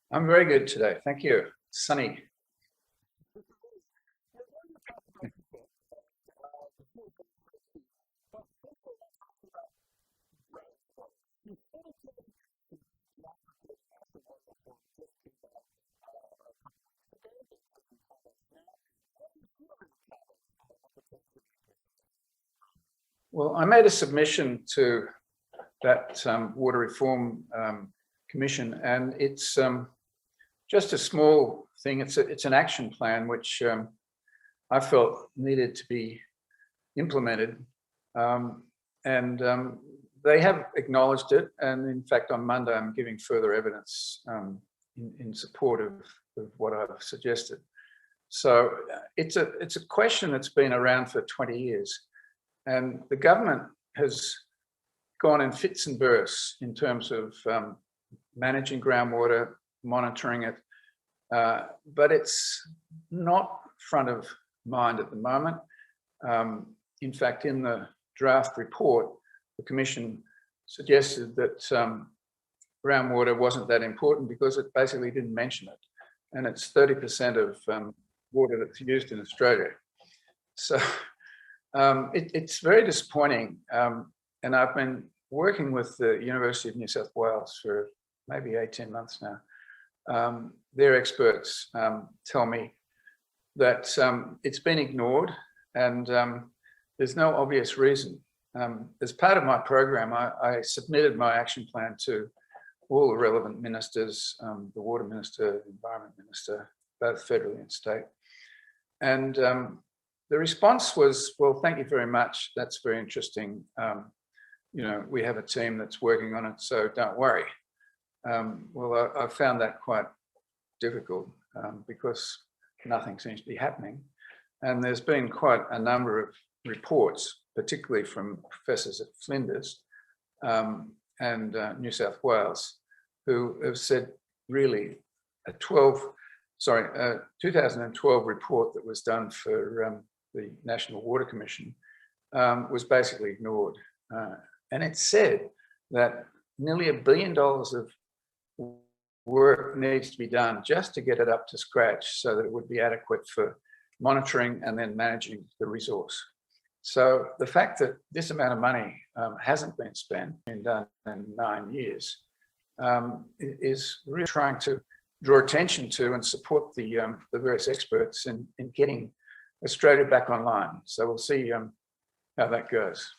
I'm very good today. Thank you. Sunny. Well, I made a submission to that Water Reform Commission, and it's just a small thing. It's an action plan which I felt needed to be implemented, and they have acknowledged it. And in fact, on Monday, I'm giving further evidence in support of what I've suggested. So it's a question that's been around for 20 years, and the government has gone in fits and bursts in terms of managing groundwater, monitoring it, but it's not front of mind at the moment. In fact, in the draft report, the Commission suggested that groundwater wasn't that important because it basically didn't mention it. And it's 30% of water that's used in Australia. So it's very disappointing. And I've been working with the University of New South Wales for maybe 18 months now. Their experts tell me that it's been ignored, and there's no obvious reason. As part of my program, I submitted my action plan to all the relevant ministers, the Water Minister, the Environment Minister, both federally and state. And the response was, well, thank you very much. That's very interesting. You know, we have a team that's working on it, so don't worry. Well, I found that quite difficult because nothing seems to be happening. And there's been quite a number of reports, particularly from professors at Flinders and New South Wales, who have said really a 2012 report that was done for the National Water Commission was basically ignored. And it said that nearly $1 billion of work needs to be done just to get it up to scratch so that it would be adequate for monitoring and then managing the resource. So the fact that this amount of money hasn't been spent and done in 9 years is really trying to draw attention to and support the various experts in getting Australia back online. So we'll see how that goes.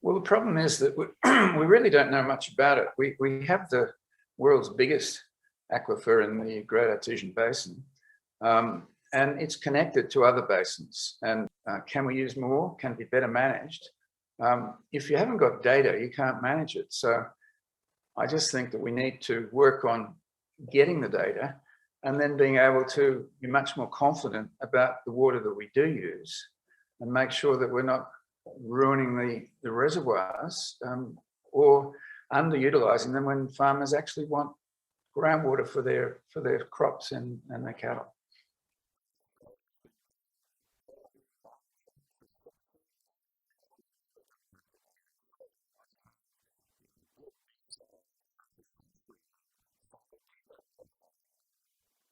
Well, the problem is that we really don't know much about it. We have the world's biggest aquifer in the Great Artesian Basin, and it's connected to other basins. And can we use more? Can it be better managed? If you haven't got data, you can't manage it. So I just think that we need to work on getting the data and then being able to be much more confident about the water that we do use and make sure that we're not ruining the reservoirs or underutilizing them when farmers actually want groundwater for their crops and their cattle.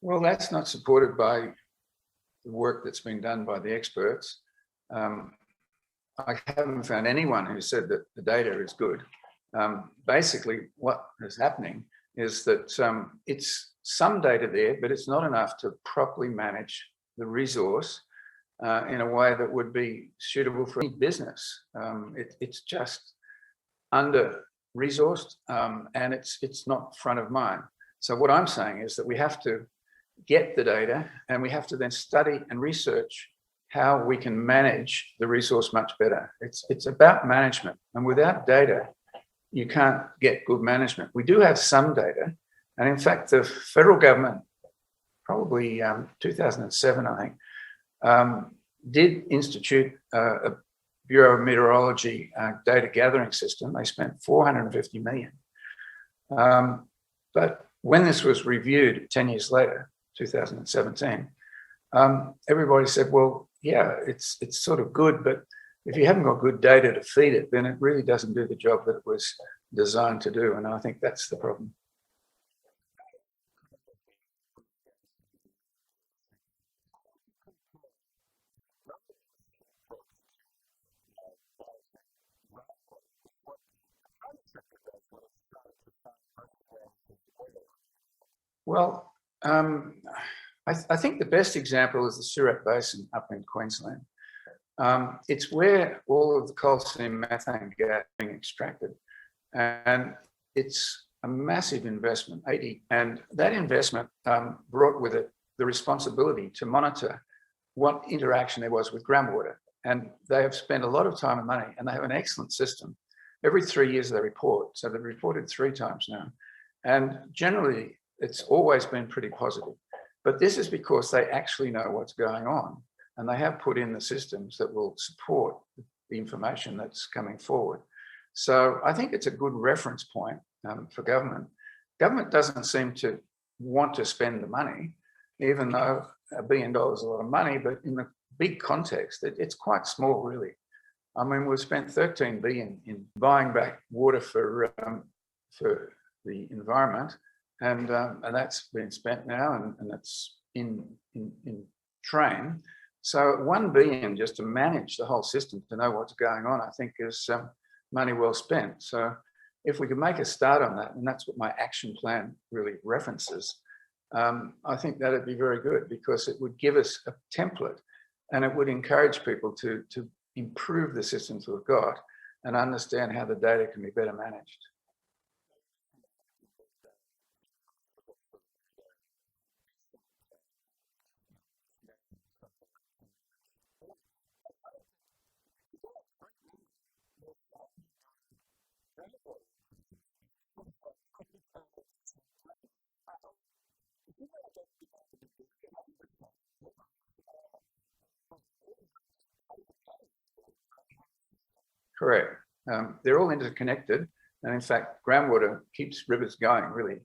Well, that's not supported by the work that's been done by the experts. I haven't found anyone who said that the data is good. Basically, what is happening is that it's some data there, but it's not enough to properly manage the resource in a way that would be suitable for any business. It's just under-resourced and it's not front of mind. So what I'm saying is that we have to get the data and we have to then study and research how we can manage the resource much better. It's about management, and without data, you can't get good management. We do have some data, and in fact, the federal government, probably 2007, I think, did institute a Bureau of Meteorology data gathering system. They spent 450 million. But when this was reviewed 10 years later, 2017, everybody said, well, yeah, it's sort of good, but if you haven't got good data to feed it, then it really doesn't do the job that it was designed to do. And I think that's the problem. Well, I think the best example is the Surat Basin up in Queensland. It's where all of the coal seam methane gas is being extracted. And it's a massive investment, and that investment brought with it the responsibility to monitor what interaction there was with groundwater. And they have spent a lot of time and money, and they have an excellent system. Every 3 years they report, so they've reported 3 times now. And generally, it's always been pretty positive. But this is because they actually know what's going on, and they have put in the systems that will support the information that's coming forward. So I think it's a good reference point for government. Government doesn't seem to want to spend the money, even though $1 billion is a lot of money, but in the big context, it's quite small, really. I mean, we've spent 13 billion in buying back water for the environment, and that's been spent now, and it's in train. So 1 billion just to manage the whole system, to know what's going on, I think is money well spent. So if we could make a start on that, and that's what my action plan really references, I think that'd be very good, because it would give us a template, and it would encourage people to improve the systems we've got and understand how the data can be better managed. Correct. They're all interconnected. And in fact, groundwater keeps rivers going, really.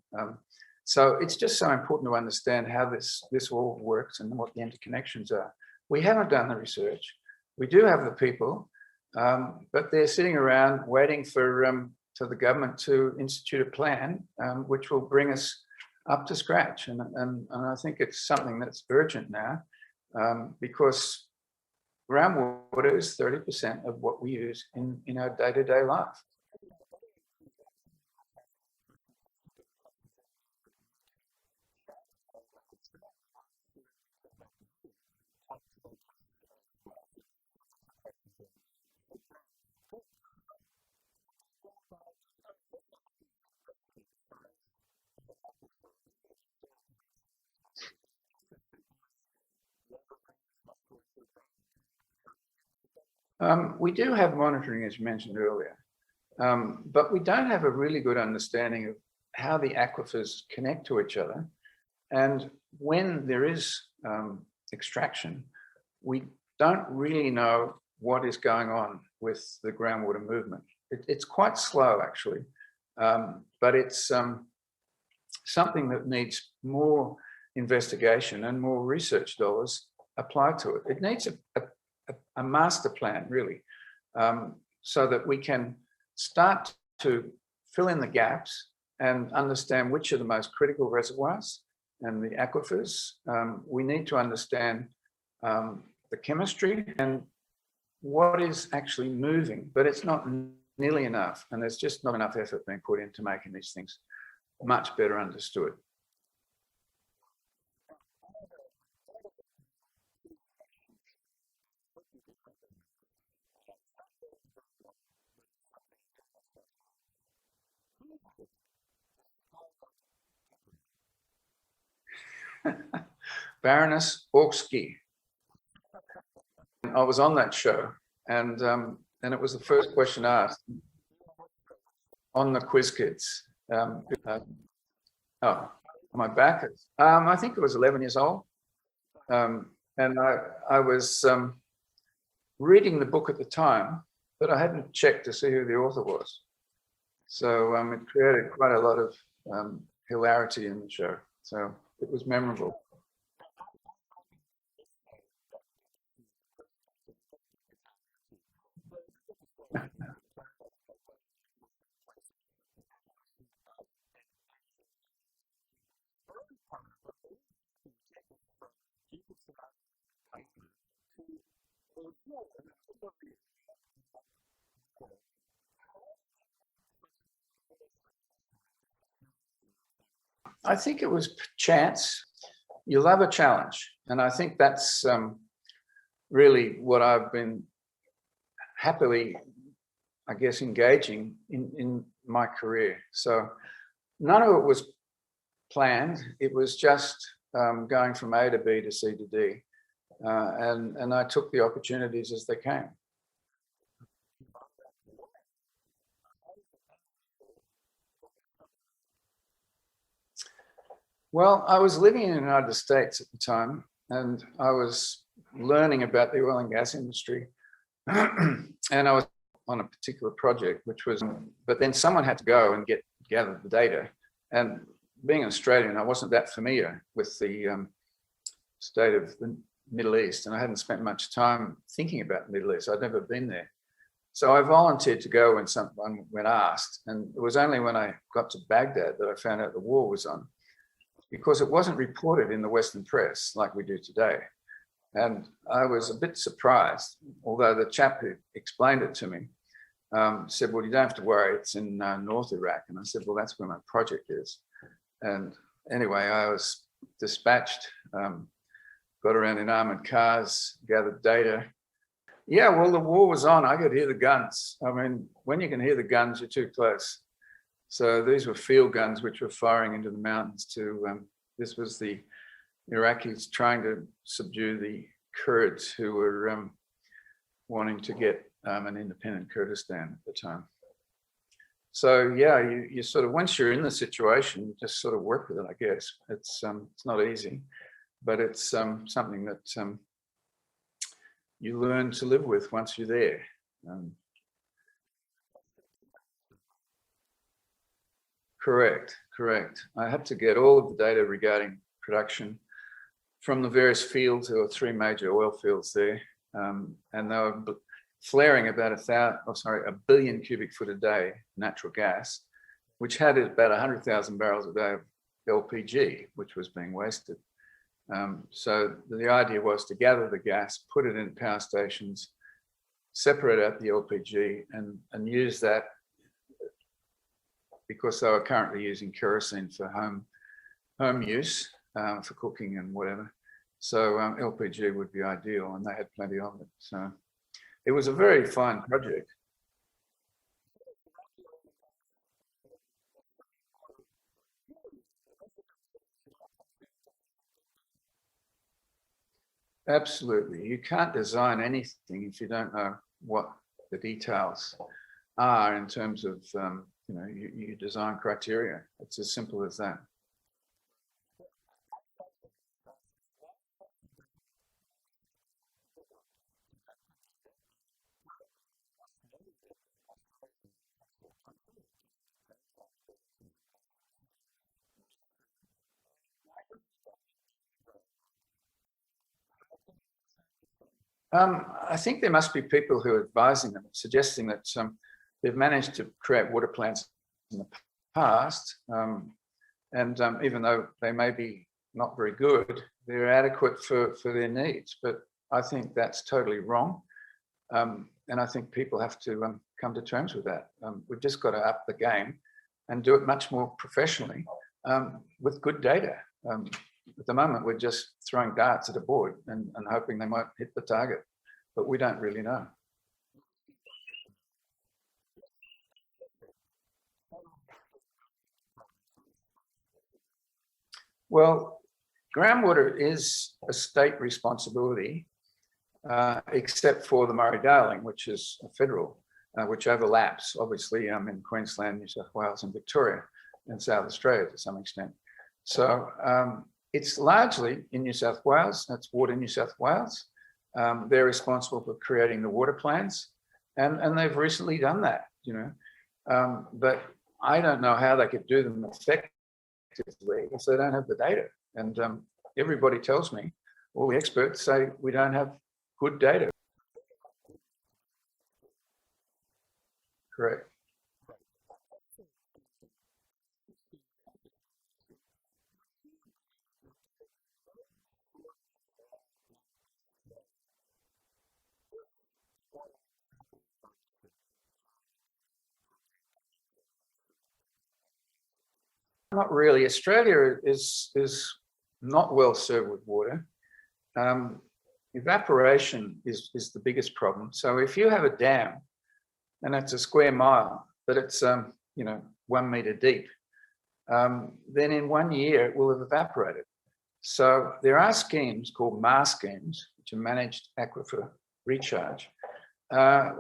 So it's just so important to understand how this all works and what the interconnections are. We haven't done the research. We do have the people, but they're sitting around waiting for the government to institute a plan which will bring us up to scratch. And I think it's something that's urgent now, because groundwater is 30% of what we use in our day-to-day life. We do have monitoring, as you mentioned earlier, but we don't have a really good understanding of how the aquifers connect to each other. And when there is extraction, we don't really know what is going on with the groundwater movement. It's quite slow, actually, but it's something that needs more investigation and more research dollars applied to it. It needs a master plan, really, so that we can start to fill in the gaps and understand which are the most critical reservoirs and the aquifers. We need to understand the chemistry and what is actually moving, but it's not nearly enough. And there's just not enough effort being put into making these things much better understood. Baroness Orksky. I was on that show, and it was the first question asked on the Quiz Kids. My back. I think it was 11 years old, and I was reading the book at the time, but I hadn't checked to see who the author was. So it created quite a lot of hilarity in the show. So it was memorable. I think it was chance. You love a challenge. And I think that's really what I've been happily, I guess, engaging in my career. So none of it was planned. It was just going from A to B to C to D. And I took the opportunities as they came. Well, I was living in the United States at the time, and I was learning about the oil and gas industry. And I was on a particular project, which was, but then someone had to go and gather the data. And being an Australian, I wasn't that familiar with the state of the Middle East, and I hadn't spent much time thinking about the Middle East. I'd never been there. So I volunteered to go when asked, and it was only when I got to Baghdad that I found out the war was on, because it wasn't reported in the Western press like we do today. And I was a bit surprised, although the chap who explained it to me said, well, you don't have to worry, it's in North Iraq. And I said, well, that's where my project is. And anyway, I was dispatched, got around in armored cars, gathered data. Yeah, well, the war was on. I could hear the guns. I mean, when you can hear the guns, you're too close. So these were field guns which were firing into the mountains to, this was the Iraqis trying to subdue the Kurds who were wanting to get an independent Kurdistan at the time. So yeah, you sort of, once you're in the situation, you just sort of work with it, I guess. It's not easy, but it's something that you learn to live with once you're there. Correct. I had to get all of the data regarding production from the various fields. There were 3 major oil fields there, and they were flaring about a billion cubic foot a day natural gas, which had about 100,000 barrels a day of LPG, which was being wasted. So the idea was to gather the gas, put it in power stations, separate out the LPG, and use that, because they were currently using kerosene for home use, for cooking and whatever. So LPG would be ideal, and they had plenty of it. So it was a very fine project. Absolutely. You can't design anything if you don't know what the details are in terms of, you design criteria. It's as simple as that. I think there must be people who are advising them, suggesting that they've managed to create water plants in the past, and even though they may be not very good, they're adequate for their needs. But I think that's totally wrong, and I think people have to come to terms with that. We've just got to up the game and do it much more professionally with good data. At the moment, we're just throwing darts at a board and hoping they might hit the target, but we don't really know. Well, groundwater is a state responsibility, except for the Murray-Darling, which is a federal, which overlaps, obviously, in Queensland, New South Wales and Victoria and South Australia to some extent. So it's largely in New South Wales, that's Water New South Wales. They're responsible for creating the water plans, and they've recently done that, but I don't know how they could do them effectively if they don't have the data. And everybody tells me, all the experts say we don't have good data. Correct. Not really. Australia is not well served with water. Evaporation is the biggest problem. So if you have a dam and it's a square mile, but it's 1 meter deep, then in 1 year it will have evaporated. So there are schemes called MAR schemes, which are managed aquifer recharge,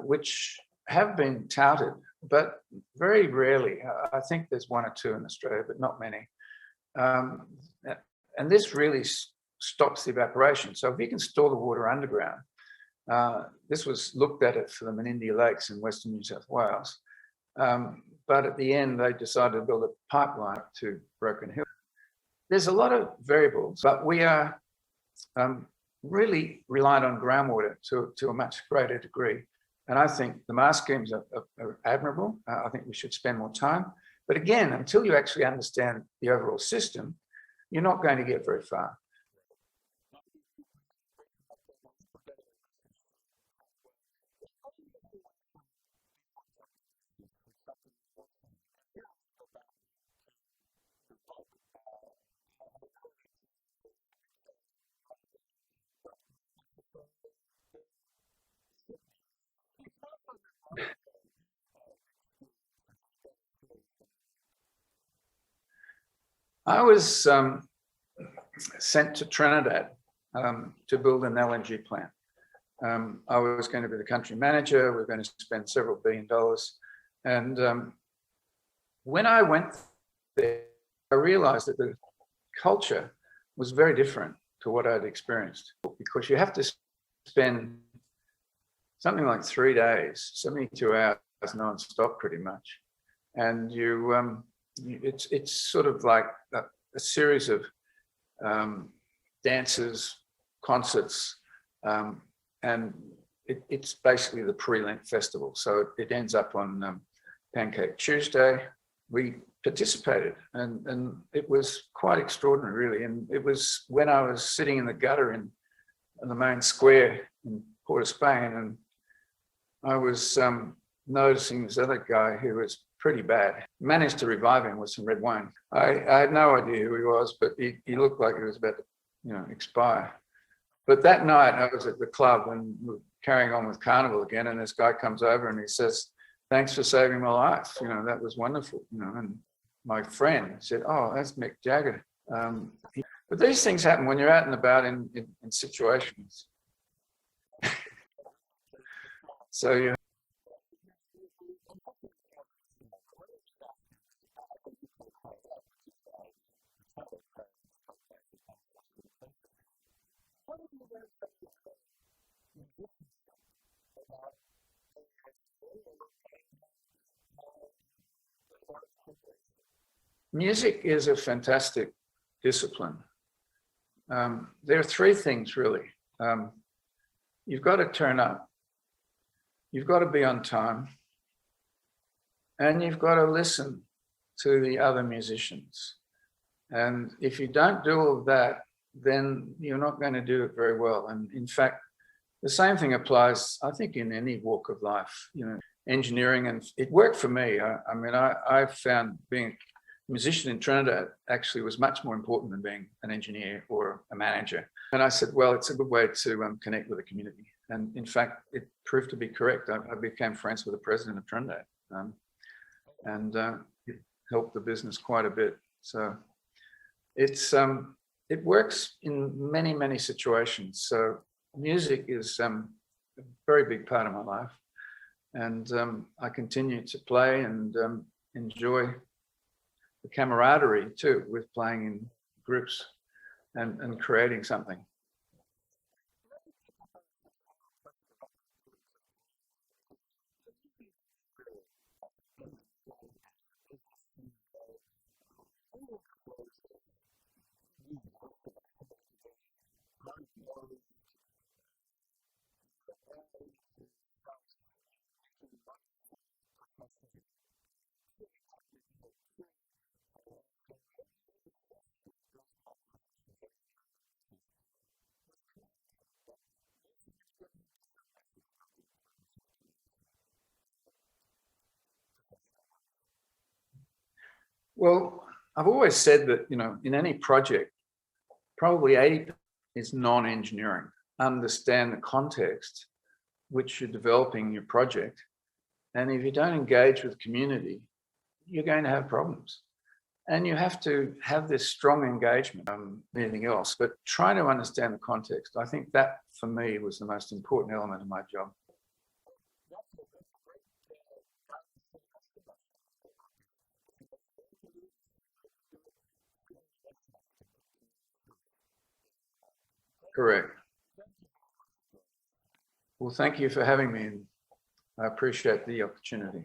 which have been touted, but very rarely. I think there's 1 or 2 in Australia, but not many. And this really stops the evaporation. So if you can store the water underground, this was looked at it for the Menindee Lakes in Western New South Wales. But at the end, they decided to build a pipeline to Broken Hill. There's a lot of variables, but we are really reliant on groundwater to a much greater degree. And I think the MAR schemes are admirable. I think we should spend more time. But again, until you actually understand the overall system, you're not going to get very far. I was sent to Trinidad to build an LNG plant. I was going to be the country manager. We were going to spend several $1 billion. And when I went there, I realized that the culture was very different to what I'd experienced, because you have to spend something like 3 days, 72 hours non-stop pretty much. And it's sort of like a series of dances, concerts, and it's basically the pre-Lent festival. So it ends up on Pancake Tuesday. We participated, and it was quite extraordinary, really. And it was when I was sitting in the gutter in the main square in Port of Spain, and I was noticing this other guy who was pretty bad. Managed to revive him with some red wine. I had no idea who he was, but he looked like he was about to, expire. But that night I was at the club and we were carrying on with Carnival again, and this guy comes over and he says, "Thanks for saving my life. That was wonderful." And my friend said, "Oh, that's Mick Jagger." But these things happen when you're out and about in situations. So you. Music is a fantastic discipline. There are 3 things really. You've got to turn up, you've got to be on time, and you've got to listen to the other musicians. And if you don't do all of that, then you're not going to do it very well. And in fact, the same thing applies, I think, in any walk of life, engineering. And it worked for me. I found being a musician in Trinidad actually was much more important than being an engineer or a manager. And I said, well, it's a good way to connect with the community. And in fact, it proved to be correct. I became friends with the president of Trinidad, and it helped the business quite a bit. So it works in many, many situations. So music is a very big part of my life. And I continue to play and enjoy the camaraderie too, with playing in groups and creating something. Well, I've always said that, in any project, probably 80% is non-engineering. Understand the context which you're developing your project. And if you don't engage with the community, you're going to have problems. And you have to have this strong engagement, anything else, but try to understand the context. I think that, for me, was the most important element of my job. Correct. Well, thank you for having me, and I appreciate the opportunity.